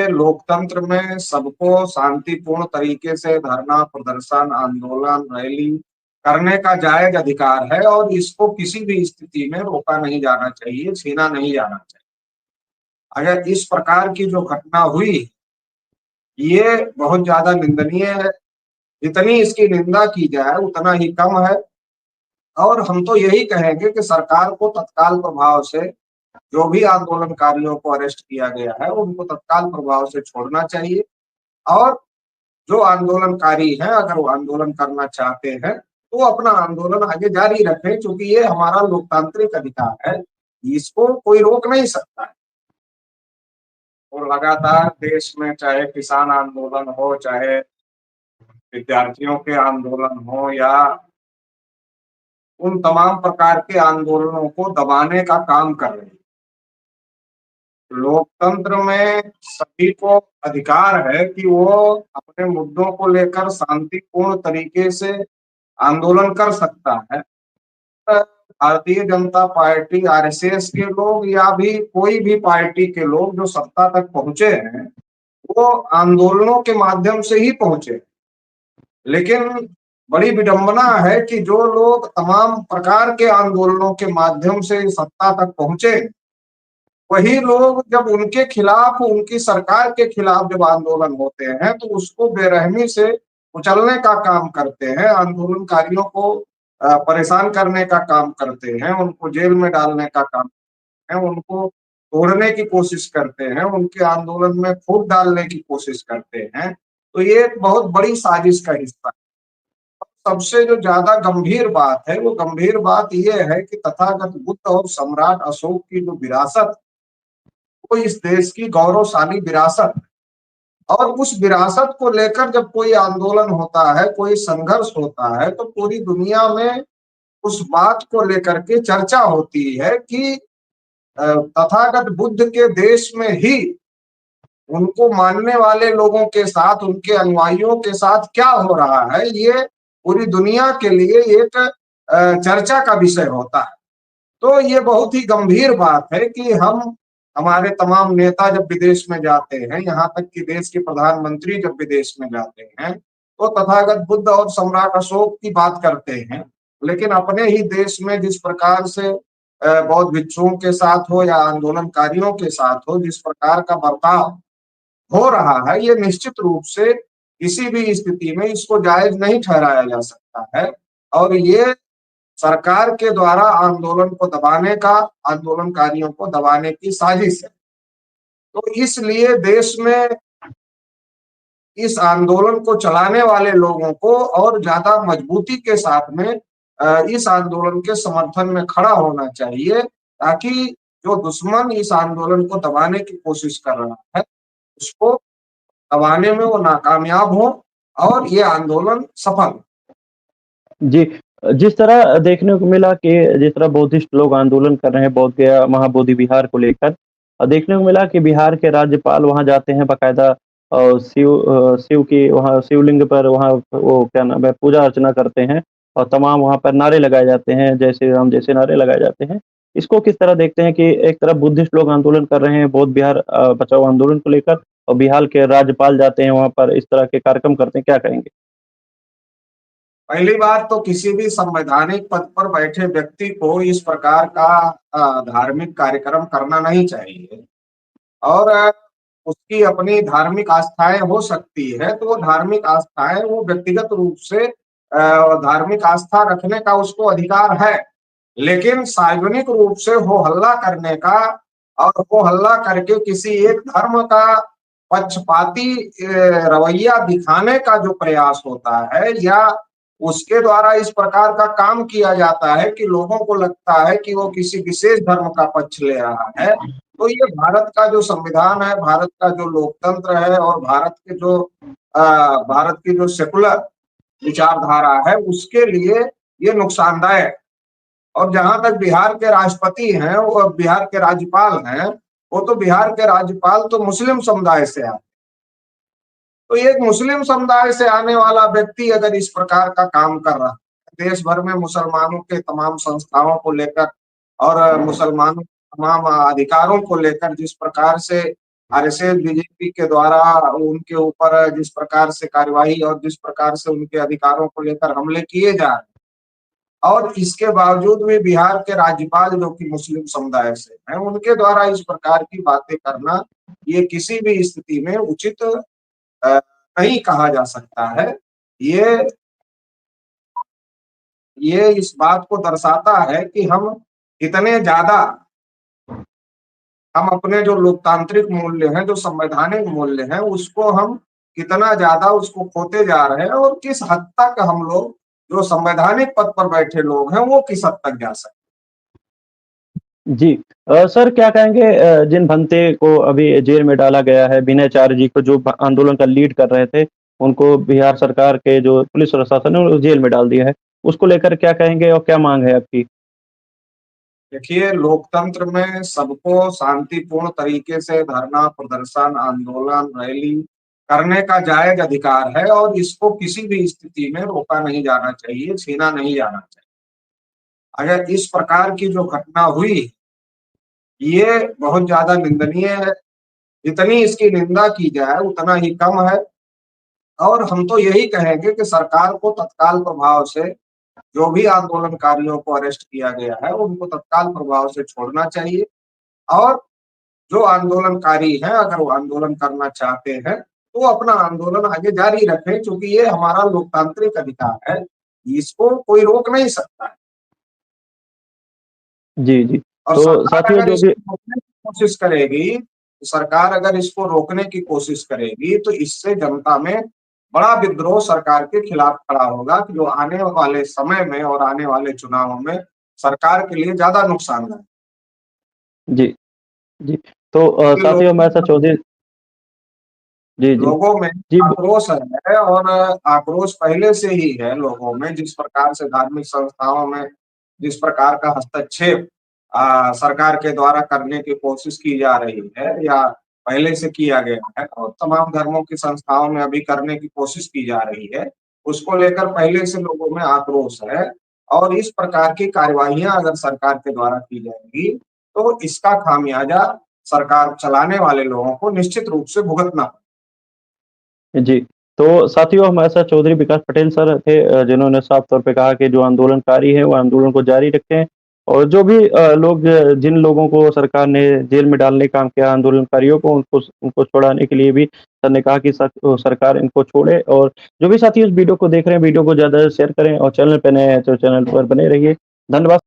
लोकतंत्र में सबको शांतिपूर्ण तरीके से धरना प्रदर्शन आंदोलन रैली करने का जायज अधिकार है और इसको किसी भी स्थिति में रोका नहीं जाना चाहिए, छीना नहीं जाना चाहिए। अगर इस प्रकार की जो घटना हुई ये बहुत ज्यादा निंदनीय है। जितनी इसकी निंदा की जाए उतना ही कम है। और हम तो यही कहेंगे कि सरकार को तत्काल प्रभाव से जो भी आंदोलनकारियों को अरेस्ट किया गया है उनको तत्काल प्रभाव से छोड़ना चाहिए। और जो आंदोलनकारी हैं अगर वो आंदोलन करना चाहते हैं तो वो अपना आंदोलन आगे जारी रखें, क्योंकि ये हमारा लोकतांत्रिक अधिकार है, इसको कोई रोक नहीं सकता है। और लगातार देश में चाहे किसान आंदोलन हो, चाहे विद्यार्थियों के आंदोलन हो या उन तमाम प्रकार के आंदोलनों को दबाने का काम कर रहे हैं। लोकतंत्र में सभी को अधिकार है कि वो अपने मुद्दों को लेकर शांतिपूर्ण तरीके से आंदोलन कर सकता है। भारतीय जनता पार्टी आरएसएस के लोग या भी कोई भी पार्टी के लोग जो सत्ता तक पहुंचे हैं वो आंदोलनों के माध्यम से ही पहुंचे। लेकिन बड़ी विडंबना है कि जो लोग तमाम प्रकार के आंदोलनों के माध्यम से सत्ता तक पहुंचे वही लोग जब उनके खिलाफ, उनकी सरकार के खिलाफ जब आंदोलन होते हैं तो उसको बेरहमी से कुचलने का काम करते हैं, आंदोलनकारियों को परेशान करने का काम करते हैं, उनको जेल में डालने का काम करते हैं, उनको तोड़ने की कोशिश करते हैं, उनके आंदोलन में फूट डालने की कोशिश करते हैं। तो ये एक बहुत बड़ी साजिश का हिस्सा है। सबसे जो ज्यादा गंभीर बात है वो गंभीर बात यह है कि तथागत बुद्ध और सम्राट अशोक की जो विरासत, वो इस देश की गौरवशाली विरासत, और उस विरासत को लेकर जब कोई आंदोलन होता है, कोई संघर्ष होता है तो पूरी दुनिया में उस बात को लेकर के चर्चा होती है कि तथागत बुद्ध के देश में ही उनको मानने वाले लोगों के साथ, उनके अनुयायियों के साथ क्या हो रहा है, ये पूरी दुनिया के लिए एक चर्चा का विषय होता है। तो ये बहुत ही गंभीर बात है कि हमारे तमाम नेता जब विदेश में जाते हैं, यहाँ तक कि देश के प्रधानमंत्री जब विदेश में जाते हैं तो तथागत बुद्ध और सम्राट अशोक की बात करते हैं, लेकिन अपने ही देश में जिस प्रकार से बौद्ध भिक्षुओं के साथ हो या आंदोलनकारियों के साथ हो, जिस प्रकार का बर्ताव हो रहा है, ये निश्चित रूप से किसी भी स्थिति में इसको जायज नहीं ठहराया जा सकता है। और ये सरकार के द्वारा आंदोलन को दबाने का, आंदोलनकारियों को दबाने की साजिश है। तो इसलिए देश में इस आंदोलन को चलाने वाले लोगों को और ज्यादा मजबूती के साथ में इस आंदोलन के समर्थन में खड़ा होना चाहिए, ताकि जो दुश्मन इस आंदोलन को दबाने की कोशिश कर रहा है उसको दबाने में वो नाकामयाब हो और ये आंदोलन सफल। जी, जिस तरह देखने को मिला कि जिस तरह बुद्धिस्ट लोग आंदोलन कर रहे हैं बौद्ध गया महाबोधि विहार को लेकर, देखने को मिला कि बिहार के राज्यपाल वहाँ जाते हैं बाकायदा शिव की वहाँ शिवलिंग पर वहाँ वो क्या नाम है पूजा अर्चना करते हैं और तमाम वहाँ पर नारे लगाए जाते हैं, जय श्री राम जैसे नारे लगाए जाते हैं। इसको किस तरह देखते हैं कि एक तरफ बुद्धिस्ट लोग आंदोलन कर रहे हैं बौद्ध बिहार बचाओ आंदोलन को लेकर और बिहार के राज्यपाल जाते हैं वहाँ पर इस तरह के कार्यक्रम करते हैं, क्या कहेंगे? पहली बात तो किसी भी संवैधानिक पद पर बैठे व्यक्ति को इस प्रकार का धार्मिक कार्यक्रम करना नहीं चाहिए। और उसकी अपनी धार्मिक आस्थाएं हो सकती है तो वो धार्मिक आस्थाएं, वो व्यक्तिगत रूप से धार्मिक आस्था रखने का उसको अधिकार है, लेकिन सार्वजनिक रूप से हो हल्ला करने का और हो हल्ला करके किसी एक धर्म का पक्षपाती रवैया दिखाने का जो प्रयास होता है या उसके द्वारा इस प्रकार का काम किया जाता है कि लोगों को लगता है कि वो किसी विशेष धर्म का पक्ष ले रहा है, तो ये भारत का जो संविधान है, भारत का जो लोकतंत्र है और भारत की जो सेकुलर विचारधारा है उसके लिए ये नुकसानदायक। और जहां तक बिहार के राष्ट्रपति हैं वो बिहार के राज्यपाल हैं, वो तो बिहार के राज्यपाल तो मुस्लिम समुदाय से आते, तो एक मुस्लिम समुदाय से आने वाला व्यक्ति अगर इस प्रकार का काम कर रहा है, देश भर में मुसलमानों के तमाम संस्थाओं को लेकर और मुसलमानों के तमाम अधिकारों को लेकर जिस प्रकार से आरएसएस, बीजेपी के द्वारा उनके ऊपर जिस प्रकार से कार्यवाही और जिस प्रकार से उनके अधिकारों को लेकर हमले किए जा रहे हैं, और इसके बावजूद भी बिहार के राज्यपाल जो कि मुस्लिम समुदाय से हैं, उनके द्वारा इस प्रकार की बातें करना, ये किसी भी स्थिति में उचित नहीं कहा जा सकता है। ये ये इस बात को दर्शाता है कि कितने ज्यादा हम अपने जो लोकतांत्रिक मूल्य हैं, जो संवैधानिक मूल्य हैं, उसको हम कितना ज्यादा उसको खोते जा रहे हैं, और किस हद तक हम लोग जो संवैधानिक पद पर बैठे लोग हैं, वो किस हद तक जा सकते जी। सर क्या कहेंगे जिन भंते को अभी जेल में डाला गया है, विनय चार्य जी को जो आंदोलन का लीड कर रहे थे, उनको बिहार सरकार के जो पुलिस प्रशासन है, जेल में डाल दिया है। उसको लेकर क्या कहेंगे और क्या मांग है आपकी? देखिए, लोकतंत्र में सबको शांतिपूर्ण तरीके से धरना, प्रदर्शन, आंदोलन, रैली करने का जायज अधिकार है, और इसको किसी भी स्थिति में रोका नहीं जाना चाहिए, छीना नहीं जाना चाहिए। अगर इस प्रकार की जो घटना हुई, ये बहुत ज्यादा निंदनीय है। जितनी इसकी निंदा की जाए उतना ही कम है, और हम तो यही कहेंगे कि सरकार को तत्काल प्रभाव से जो भी आंदोलनकारियों को अरेस्ट किया गया है, उनको तत्काल प्रभाव से छोड़ना चाहिए, और जो आंदोलनकारी हैं, अगर वो आंदोलन करना चाहते हैं, तो वो अपना आंदोलन आगे जारी रखें, क्योंकि ये हमारा लोकतांत्रिक अधिकार है, इसको कोई रोक नहीं सकता है। जी, जी। और तो साथियों जो भी सरकार अगर इसको रोकने की कोशिश करेगी, तो इससे जनता में बड़ा विद्रोह सरकार के खिलाफ खड़ा होगा, कि जो आने वाले समय में और आने वाले चुनावों में सरकार के लिए ज्यादा नुकसानदायक। जी, जी। तो साथियों लोगों हमारे साथ चौधरी जी, जी। लोगों में जी, ब आक्रोश है, और आक्रोश पहले से ही है लोगों में, जिस प्रकार से धार्मिक संस्थाओं में जिस प्रकार का हस्तक्षेप सरकार के द्वारा करने की कोशिश की जा रही है, या पहले से किया गया है, और तमाम धर्मों की संस्थाओं में अभी करने की कोशिश की जा रही है, उसको लेकर पहले से लोगों में आक्रोश है। और इस प्रकार की कार्यवाहियां अगर सरकार के द्वारा की जाएंगी, तो इसका खामियाजा सरकार चलाने वाले लोगों को निश्चित रूप से भुगतना। जी। तो साथियों हमारे साथ चौधरी विकास पटेल सर थे जिन्होंने साफ तौर पे कहा कि जो आंदोलनकारी हैं वो आंदोलन को जारी रखें, और जो भी लोग जिन लोगों को सरकार ने जेल में डालने का काम किया आंदोलनकारियों को, उनको छुड़ाने के लिए भी सर ने कहा कि सरकार इनको छोड़े। और जो भी साथी इस वीडियो को देख रहे हैं, वीडियो को ज़्यादा शेयर करें, और चैनल पे नए हैं तो चैनल पर बने रहिए। धन्यवाद।